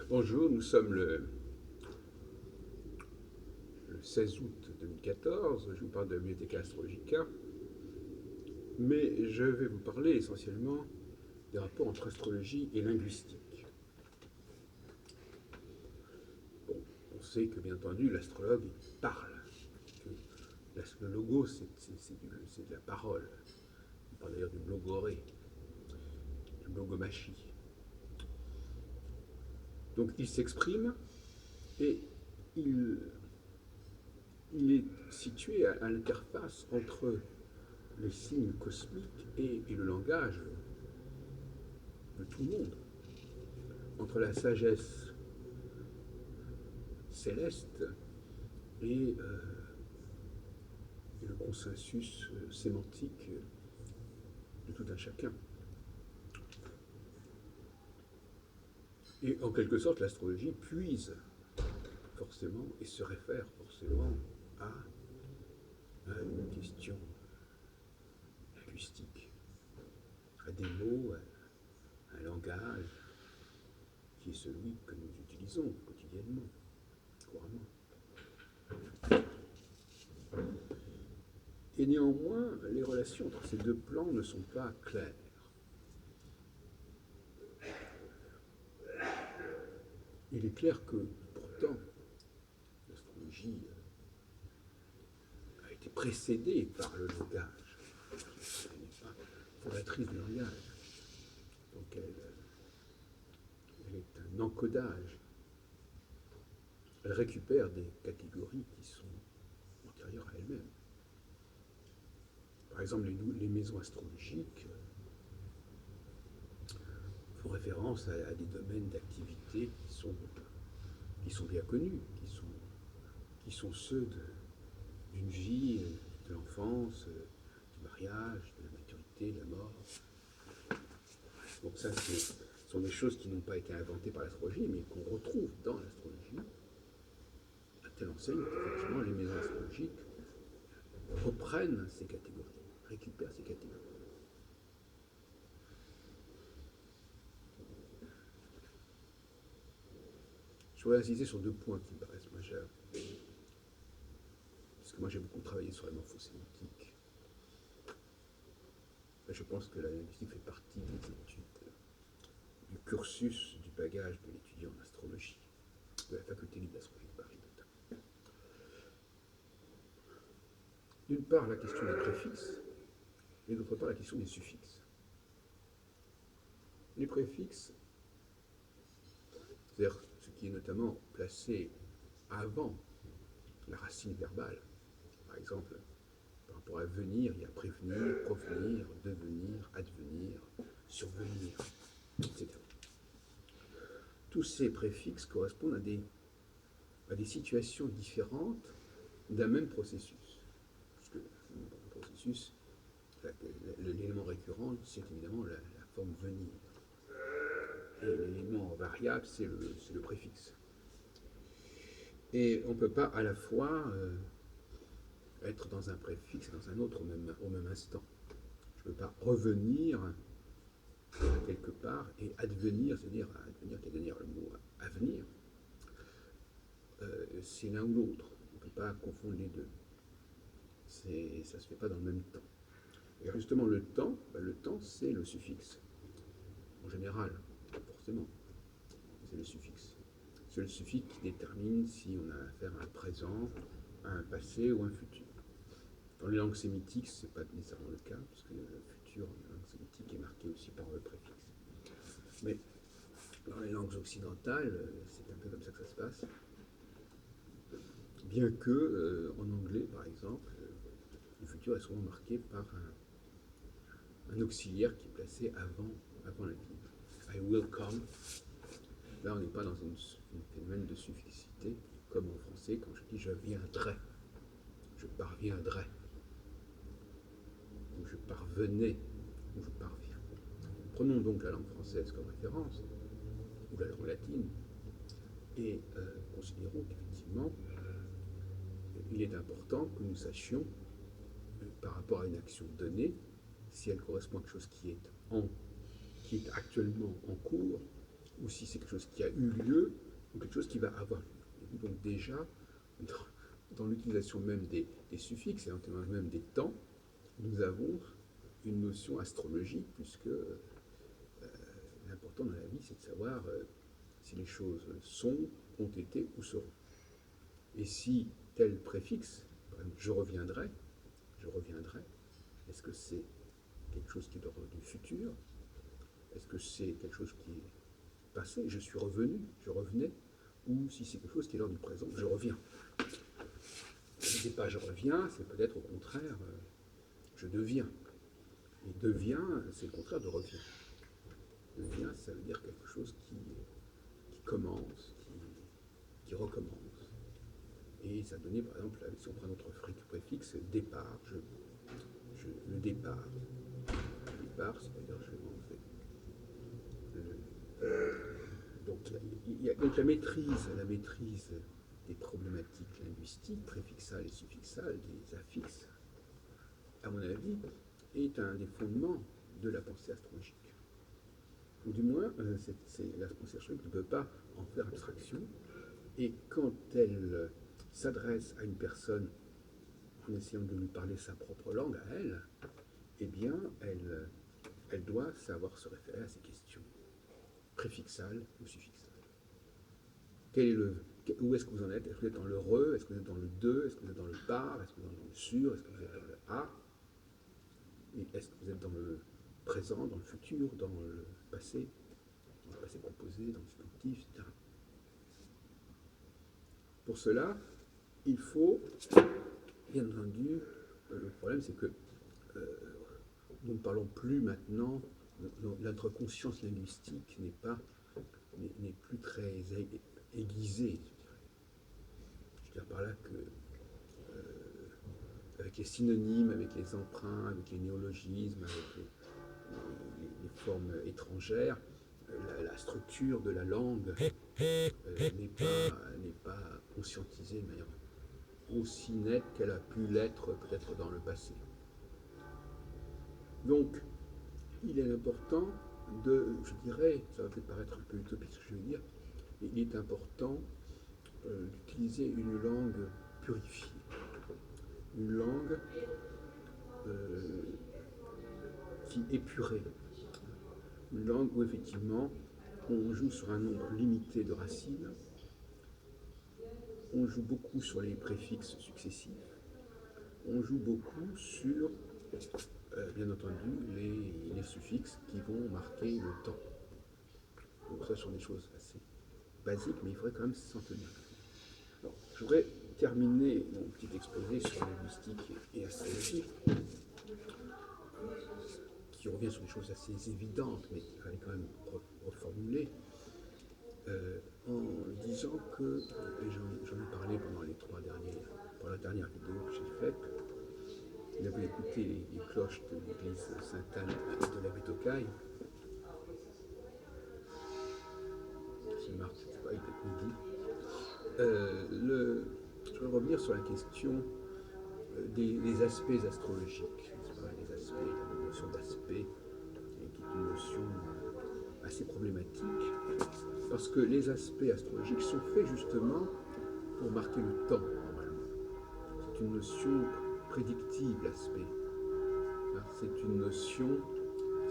Bonjour, nous sommes le 16 août 2014, je vous parle de la Bibliotheca Astrologica, mais je vais vous parler essentiellement des rapports entre astrologie et linguistique. Bon, on sait que bien entendu l'astrologue parle, que le logo c'est de la parole, on parle d'ailleurs du logoré, du logomachie. Donc il s'exprime et il, il est situé à l'interface entre les signes cosmiques et le langage de tout le monde, entre la sagesse céleste et le consensus sémantique de tout un chacun. Et en quelque sorte, l'astrologie puise forcément et se réfère forcément à une question linguistique, à des mots, à un langage qui est celui que nous utilisons quotidiennement, couramment. Et néanmoins, les relations entre ces deux plans ne sont pas claires. Il est clair que, pourtant, l'astrologie a été précédée par le langage. Elle n'est pas fondatrice du langage. Donc elle est un encodage. Elle récupère des catégories qui sont antérieures à elle-même. Par exemple, les maisons astrologiques font référence à des domaines d'activité qui sont bien connus, qui sont ceux d'une vie, de l'enfance, du mariage, de la maturité, de la mort. Donc ça, ce sont des choses qui n'ont pas été inventées par l'astrologie, mais qu'on retrouve dans l'astrologie, à telle enseigne qu'effectivement les maisons astrologiques reprennent ces catégories, récupèrent ces catégories. Je voudrais insister sur deux points qui me paraissent majeurs. Parce que moi j'ai beaucoup travaillé sur la morphosémantique. Je pense que la linguistique fait partie des études, du cursus, du bagage de l'étudiant en astrologie, de la faculté libre d'astrologie de Paris notamment. D'une part la question des préfixes, et d'autre part la question des suffixes. Les préfixes, c'est-à-dire ce qui est notamment placé avant la racine verbale, par exemple, par rapport à venir, il y a prévenir, provenir, devenir, advenir, survenir, etc. Tous ces préfixes correspondent à des situations différentes d'un même processus. Parce que le processus, l'élément récurrent, c'est évidemment la forme venir. Et l'élément variable, c'est le préfixe. Et on ne peut pas à la fois être dans un préfixe et dans un autre au même instant. Je ne peux pas revenir quelque part et advenir, c'est-à-dire advenir qui est derrière le mot avenir. C'est l'un ou l'autre. On ne peut pas confondre les deux. Ça ne se fait pas dans le même temps. Et justement, le temps, c'est le suffixe. En général, forcément, c'est le suffixe. C'est le suffixe qui détermine si on a affaire à un présent, à un passé ou à un futur. Dans les langues sémitiques, ce n'est pas nécessairement le cas, parce que le futur en langue sémitique est marqué aussi par le préfixe. Mais dans les langues occidentales, c'est un peu comme ça que ça se passe. Bien que, en anglais, par exemple, le futur est souvent marqué par un auxiliaire qui est placé avant l'infinitif. I will come. Là, on n'est pas dans un phénomène de suffixité, comme en français, quand je dis je viendrai, je parviendrai, ou je parvenais, ou je parviens. Prenons donc la langue française comme référence, ou la langue latine, et considérons qu'effectivement, il est important que nous sachions, par rapport à une action donnée, si elle correspond à quelque chose qui est actuellement en cours, ou ou si c'est quelque chose qui a eu lieu, ou quelque chose qui va avoir lieu. Donc déjà, dans l'utilisation même des suffixes, et même des temps, nous avons une notion astrologique, puisque l'important dans la vie, c'est de savoir si les choses sont, ont été ou seront. Et si tel préfixe, par exemple, je reviendrai, est-ce que c'est quelque chose qui est d'ordre du futur? Est-ce que c'est quelque chose qui est passé, je suis revenu, je revenais? Ou si c'est quelque chose qui est l'heure du présent, je reviens. Si c'est pas je reviens, c'est peut-être au contraire je deviens. Et devient, c'est le contraire de revient. Devient, ça veut dire quelque chose qui commence, qui recommence. Et ça donnait par exemple, si on prend notre préfixe départ, le départ. Le départ, c'est-à-dire je m'en vais. Donc la maîtrise des problématiques linguistiques, préfixales et suffixales, des affixes, à mon avis, est un des fondements de la pensée astrologique. Ou du moins, la pensée astrologique ne peut pas en faire abstraction, et quand elle s'adresse à une personne en essayant de lui parler sa propre langue à elle, eh bien, elle doit savoir se référer à ces questions préfixales ou suffixales. Où est-ce que vous en êtes? Est-ce que vous êtes dans le re? Est-ce que vous êtes dans le de? Est-ce que vous êtes dans le par? Est-ce que vous êtes dans le sur? Est-ce que vous êtes dans le a? Et est-ce que vous êtes dans le présent, dans le futur, dans le passé composé, dans le subjonctif, etc. Pour cela, il faut, bien entendu, le problème c'est que nous ne parlons plus maintenant, notre conscience linguistique n'est plus très aiguisée. Je veux dire par là que avec les synonymes, avec les emprunts, avec les néologismes, avec les formes étrangères, la structure de la langue n'est pas conscientisée de manière aussi nette qu'elle a pu l'être peut-être dans le passé. Donc, il est important je dirais, ça va peut-être paraître un peu utopique ce que je veux dire, mais il est important d'utiliser une langue purifiée, une langue qui est épurée, une langue où effectivement on joue sur un nombre limité de racines, on joue beaucoup sur les préfixes successifs, on joue beaucoup sur, bien entendu, les suffixes qui vont marquer le temps. Donc ça, ce sont des choses assez basiques, mais il faudrait quand même s'en tenir. Alors, je voudrais terminer mon petit exposé sur la linguistique et astrologie, qui revient sur des choses assez évidentes, mais qu'il fallait quand même reformuler, en disant que, et j'en ai parlé pendant la dernière vidéo que j'ai faite, vous avez écouté les cloches de l'église Sainte-Anne de la Bétocaille. C'est marrant, je ne sais pas, il est peut-être midi. Je vais revenir sur la question des aspects astrologiques, les aspects, la notion d'aspect, qui est une notion assez problématique, parce que les aspects astrologiques sont faits justement pour marquer le temps, normalement. C'est une notion prédictive, l'aspect. C'est une notion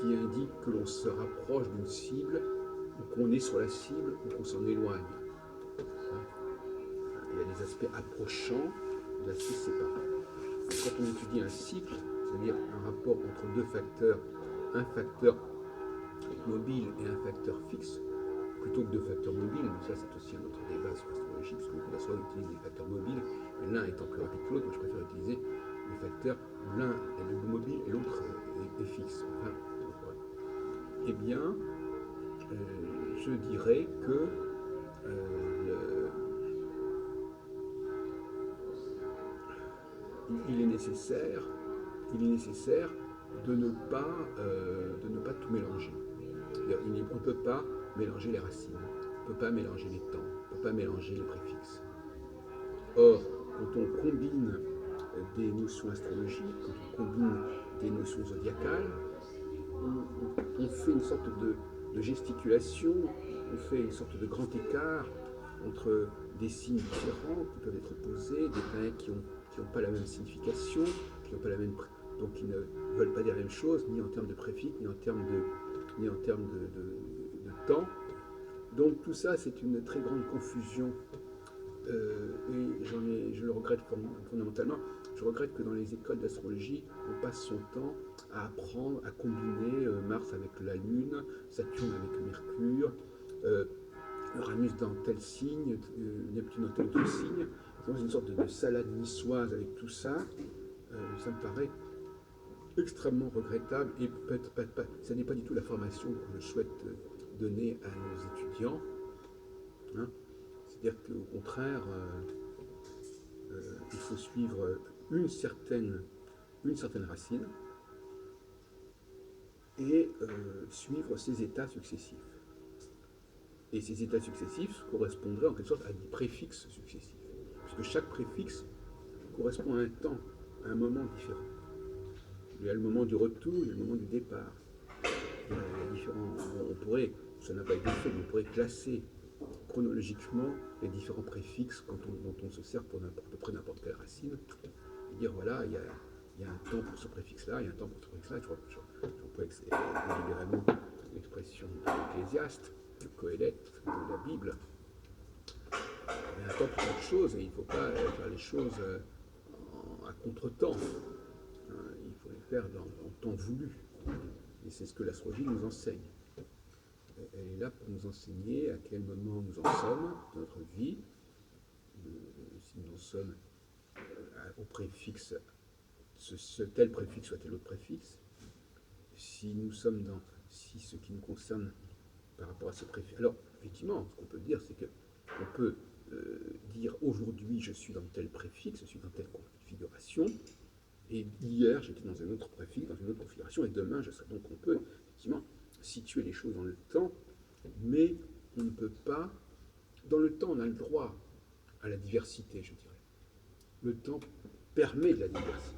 qui indique que l'on se rapproche d'une cible, ou qu'on est sur la cible, ou qu'on s'en éloigne. Il y a des aspects approchants, des aspects séparés. Quand on étudie un cycle, c'est-à-dire un rapport entre deux facteurs, un facteur mobile et un facteur fixe, plutôt que deux facteurs mobiles, mais ça c'est aussi un autre débat sur l'astrologie, parce que beaucoup d'astronomes utilisent des facteurs mobiles, mais l'un étant plus rapide que l'autre, moi je préfère utiliser les facteurs où l'un est mobile et l'autre est fixe. Enfin, voilà. Eh bien, je dirais que il est nécessaire de ne pas tout mélanger. On ne peut pas mélanger les racines, on ne peut pas mélanger les temps, on ne peut pas mélanger les préfixes. Or, quand on combine des notions astrologiques, quand on combine des notions zodiacales, on fait une sorte de gesticulation on fait une sorte de grand écart entre des signes différents qui peuvent être opposés, des planètes qui n'ont pas la même signification, qui n'ont pas la même, donc qui ne veulent pas dire la même chose, ni en termes de préfixe, ni en termes de temps. Donc tout ça, c'est une très grande confusion. Et je le regrette fondamentalement. Je regrette que dans les écoles d'astrologie, on passe son temps à apprendre à combiner Mars avec la Lune, Saturne avec Mercure, Uranus dans tel signe, Neptune dans tel autre signe. Dans une sorte de salade niçoise avec tout ça. Ça me paraît extrêmement regrettable et peut-être pas, ça n'est pas du tout la formation que je souhaite donner à nos étudiants. Hein. C'est-à-dire qu'au contraire, il faut suivre une certaine racine et suivre ses états successifs. Et ces états successifs correspondraient en quelque sorte à des préfixes successifs, puisque chaque préfixe correspond à un temps, à un moment différent. Il y a le moment du retour, il y a le moment du départ. Il y a différents, on pourrait, ça n'a pas été fait, mais on pourrait classer chronologiquement les différents préfixes dont on se sert pour à peu près n'importe quelle racine, et dire voilà, il y a un temps pour ce préfixe-là, il y a un temps pour ce préfixe-là. J'emploie délibérément l'expression de l'Ecclésiaste, de Coëlette, de la Bible. Il y a un temps pour chaque chose et il ne faut pas faire les choses à contre-temps. Il faut les faire en temps voulu. Et c'est ce que l'astrologie nous enseigne. Elle est là pour nous enseigner à quel moment nous en sommes dans notre vie, si nous en sommes au préfixe, ce tel préfixe ou tel autre préfixe, si nous sommes si ce qui nous concerne par rapport à ce préfixe. Alors, effectivement, ce qu'on peut dire, c'est qu'on peut dire aujourd'hui je suis dans tel préfixe, je suis dans telle configuration, et hier j'étais dans un autre préfixe, dans une autre configuration, et demain je serai. Donc on peut effectivement situer les choses dans le temps, mais on ne peut pas. Dans le temps, on a le droit à la diversité, je dirais. Le temps permet de la diversité.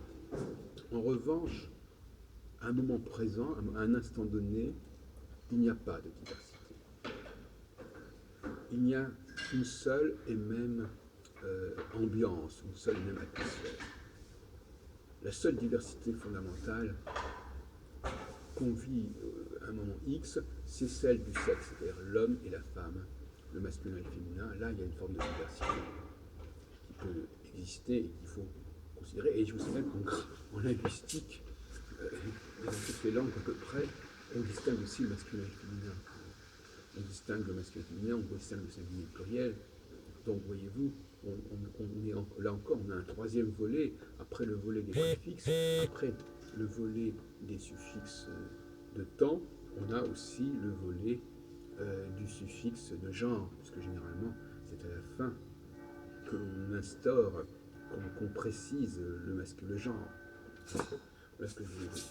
En revanche, à un moment présent, à un instant donné, il n'y a pas de diversité. Il n'y a qu'une seule et même ambiance, une seule et même atmosphère. La seule diversité fondamentale qu'on vit à un moment X, c'est celle du sexe, c'est-à-dire l'homme et la femme, le masculin et le féminin. Là, il y a une forme de diversité qui peut exister et qu'il faut considérer. Et je vous sais même qu'en linguistique, dans toutes les langues à peu près, on distingue aussi le masculin et le féminin. On distingue le masculin et le féminin, on distingue le singulier et le pluriel. Donc, voyez-vous, là encore, on a un troisième volet, après le volet des préfixes, après le volet des suffixes de temps, on a aussi le volet du suffixe de genre, puisque généralement, c'est à la fin que l'on instaure, qu'on précise le genre. Voilà ce que je voulais dire.